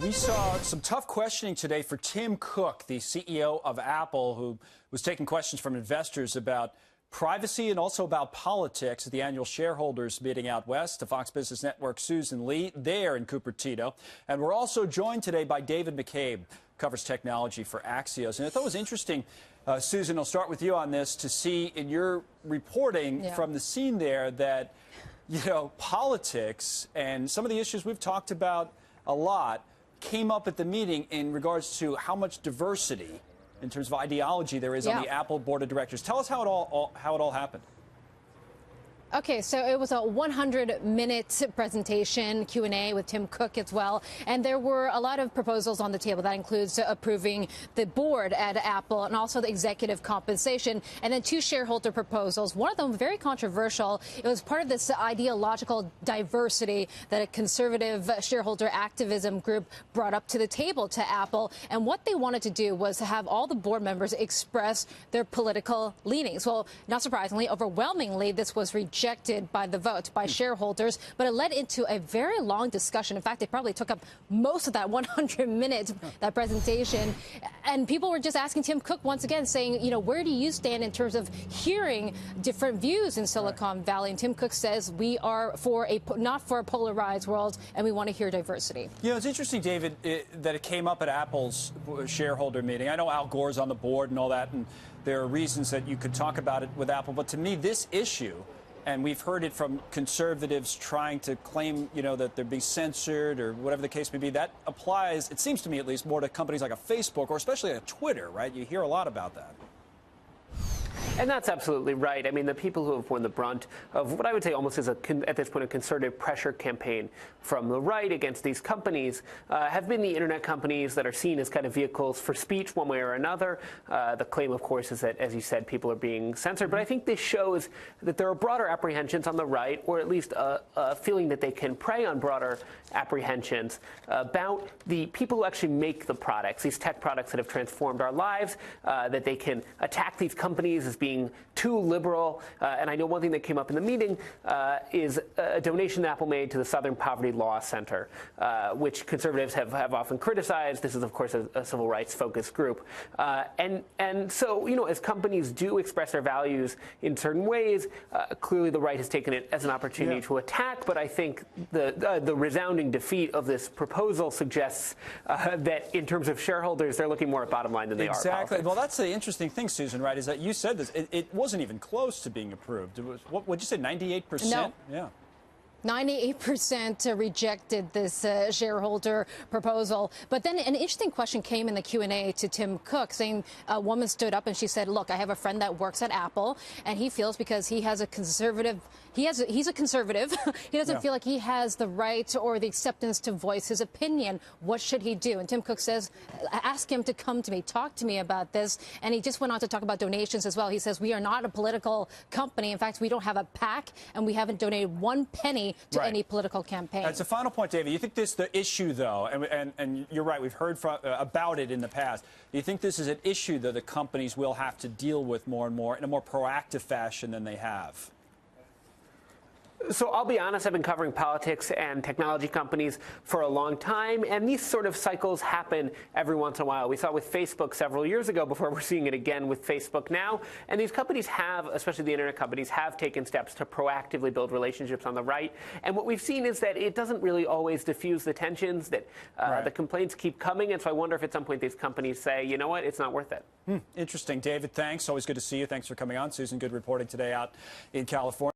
We saw some tough questioning today for Tim Cook, the CEO of Apple, who was taking questions from investors about privacy and also about politics at the annual shareholders meeting out west. To Fox Business Network, Susan Lee, there in Cupertino. And we're also joined today by David McCabe, covers technology for Axios. And I thought it was interesting, Susan, I'll start with you on this, to see in your reporting from the scene there that, you know, politics and some of the issues we've talked about a lot came up at the meeting in regards to how much diversity in terms of ideology there is on the Apple board of directors. Tell us how it all happened. Okay, so it was a 100-minute presentation, Q&A with Tim Cook as well. And there were a lot of proposals on the table. That includes approving the board at Apple and also the executive compensation. And then two shareholder proposals. One of them very controversial. It was part of this ideological diversity that a conservative shareholder activism group brought up to the table to Apple. And what they wanted to do was to have all the board members express their political leanings. Well, not surprisingly, overwhelmingly, this was rejected by the vote by shareholders, but it led into a very long discussion. In fact, it probably took up most of that 100 minutes, that presentation. And people were just asking Tim Cook once again, saying, you know, where do you stand in terms of hearing different views in Silicon Valley? And Tim Cook says we are not for a polarized world, and we want to hear diversity. You know, it's interesting, David, that it came up at Apple's shareholder meeting. I know Al Gore's on the board and all that, and there are reasons that you could talk about it with Apple. But to me, this issue, and we've heard it from conservatives trying to claim, you know, that they're being censored or whatever the case may be. That applies, it seems to me at least, more to companies like a Facebook or especially a Twitter, right? You hear a lot about that. And that's absolutely right. I mean, the people who have borne the brunt of what I would say almost is, at this point, a concerted pressure campaign from the right against these companies have been the internet companies that are seen as kind of vehicles for speech one way or another. The claim, of course, is that, as you said, people are being censored. But I think this shows that there are broader apprehensions on the right, or at least a feeling that they can prey on broader apprehensions about the people who actually make the products, these tech products that have transformed our lives, that they can attack these companies as being too liberal. And I know one thing that came up in the meeting is a donation that Apple made to the Southern Poverty Law Center, which conservatives have often criticized. This is, of course, a civil rights focused group. And so, you know, as companies do express their values in certain ways, clearly the right has taken it as an opportunity to attack. But I think the resounding defeat of this proposal suggests that in terms of shareholders, they're looking more at bottom line than they are politics. Well, that's the interesting thing, Susan, right, is that you said this. It wasn't even close to being approved. It was, what did you say, 98%? No. Yeah. 98% rejected this shareholder proposal. But then an interesting question came in the Q&A to Tim Cook, saying a woman stood up and she said, look, I have a friend that works at Apple, and he feels because he has a conservative, he's a conservative, he doesn't feel like he has the right or the acceptance to voice his opinion. What should he do? And Tim Cook says, ask him to come to me, talk to me about this. And he just went on to talk about donations as well. He says, we are not a political company. In fact, we don't have a PAC, and we haven't donated one penny to any political campaign. That's a final point, David. You think this the issue, though, and you're right, we've heard about it in the past. Do you think this is an issue that the companies will have to deal with more and more in a more proactive fashion than they have? So I'll be honest, I've been covering politics and technology companies for a long time, and these sort of cycles happen every once in a while. We saw it with Facebook several years ago before we're seeing it again with Facebook now. And these companies have, especially the internet companies, have taken steps to proactively build relationships on the right. And what we've seen is that it doesn't really always diffuse the tensions, that the complaints keep coming. And so I wonder if at some point these companies say, you know what, it's not worth it. Interesting. David, thanks. Always good to see you. Thanks for coming on. Susan, good reporting today out in California.